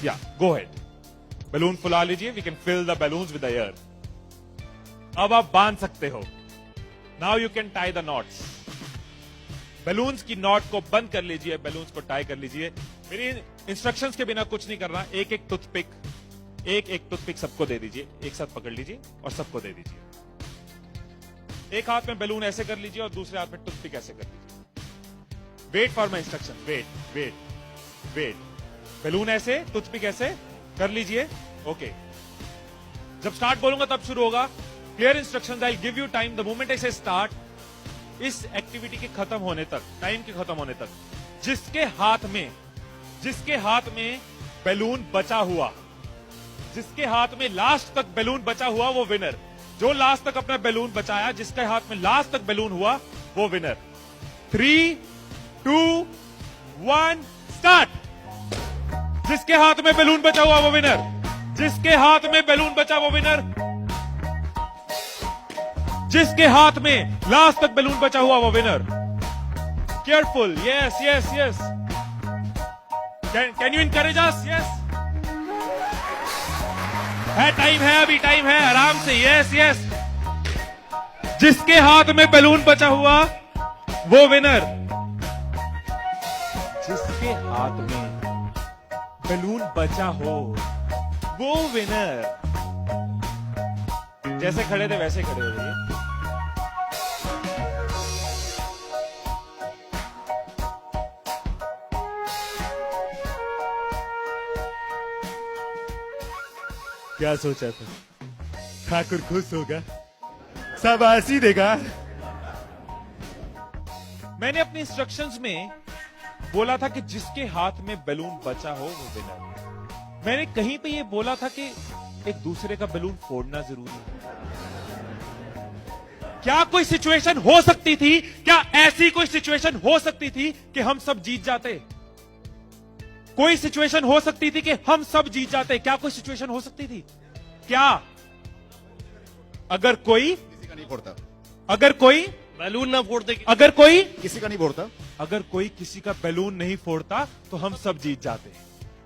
या गो head, balloon फुला लीजिए, we can fill the balloons with the air. अब आप बांध सकते हो। Now you can tie the knots. Balloons की नॉट को बंद कर लीजिए, बैलून्स को टाई कर लीजिए। मेरी इंस्ट्रक्शंस के बिना कुछ नहीं करना। एक एक टूथपिक सबको दे दीजिए, एक साथ पकड़ लीजिए और सबको दे दीजिए। एक हाथ में बैलून ऐसे कर लीजिए और दूसरे हाथ में टूथपिक ऐसे कर लीजिए। Wait for my instruction, wait. Balloon ऐसे, टूथपिक ऐसे कर लीजिए। ओके, जब स्टार्ट बोलूंगा तब शुरू होगा। Clear instructions, I give you time the moment I से स्टार्ट। इस एक्टिविटी के खत्म होने तक, टाइम के खत्म होने तक, जिसके हाथ में बैलून बचा हुआ, जिसके हाथ में लास्ट तक बैलून बचा हुआ वो विनर। जो लास्ट तक अपना बैलून बचाया, जिसके हाथ में लास्ट तक बैलून हुआ वो विनर। 3, 2, 1 स्टार्ट। जिसके हाथ में बैलून बचा हुआ वो विनर, जिसके हाथ में बैलून बचा वो विनर, जिसके हाथ में लास्ट तक बैलून बचा हुआ वो winner. Careful, yes. Can you encourage us? Yes, है, टाइम है, अभी टाइम है, आराम से। यस। जिसके हाथ में बैलून बचा हुआ वो विनर, जिसके हाथ में बैलून बचा हो वो विनर। जैसे खड़े थे वैसे खड़े हो जाइए। क्या सोचा था? ठाकुर खुश होगा, शाबाशी देगा। मैंने अपने इंस्ट्रक्शंस में बोला था कि जिसके हाथ में बैलून बचा हो वो विनर। मैंने कहीं पे ये बोला था कि एक दूसरे का बैलून फोड़ना जरूरी है। क्या कोई सिचुएशन हो सकती थी, क्या ऐसी कोई सिचुएशन हो सकती थी कि हम सब जीत जाते? कोई सिचुएशन हो सकती थी कि हम सब जीत जाते? क्या कोई सिचुएशन हो सकती थी? क्या? अगर कोई किसी का नहीं फोड़ता, अगर कोई बैलून ना फोड़ते, अगर कोई किसी का नहीं फोड़ता, अगर कोई किसी का बैलून नहीं फोड़ता तो हम सब जीत जाते।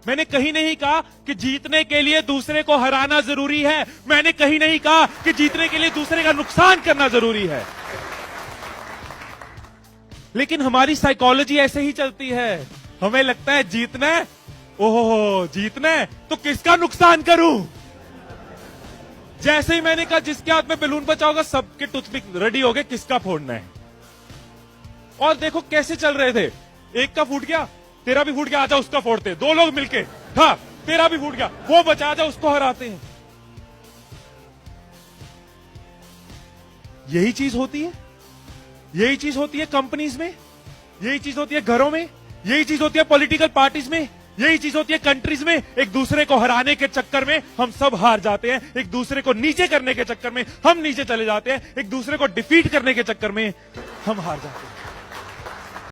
मैंने कहीं नहीं कहा कि जीतने के लिए दूसरे को हराना जरूरी है। मैंने कहीं नहीं कहा कि जीतने के लिए दूसरे का नुकसान करना जरूरी है। लेकिन हमारी साइकोलॉजी ऐसे ही चलती है। हमें लगता है जीतना है, ओहो जीतना है तो किसका नुकसान करूं। जैसे ही मैंने कहा जिसके हाथ में बैलून बचा होगा, सबके टूथपिक रेडी हो गए, किसका फोड़ना है। और देखो कैसे चल रहे थे। एक का फूट गया, तेरा भी फूट गया, आजा उसका फोड़ते। दो लोग मिलके, हाँ तेरा भी फूट गया, वो बचा, आजा उसको हराते हैं। यही चीज होती है, यही चीज होती है कंपनीज में, यही चीज होती है घरों में, यही चीज होती है पॉलिटिकल पार्टीज में, यही चीज होती है कंट्रीज में। एक दूसरे को हराने के चक्कर में हम सब हार जाते हैं। एक दूसरे को नीचे करने के चक्कर में हम नीचे चले जाते हैं। एक दूसरे को डिफीट करने के चक्कर में हम हार जाते हैं।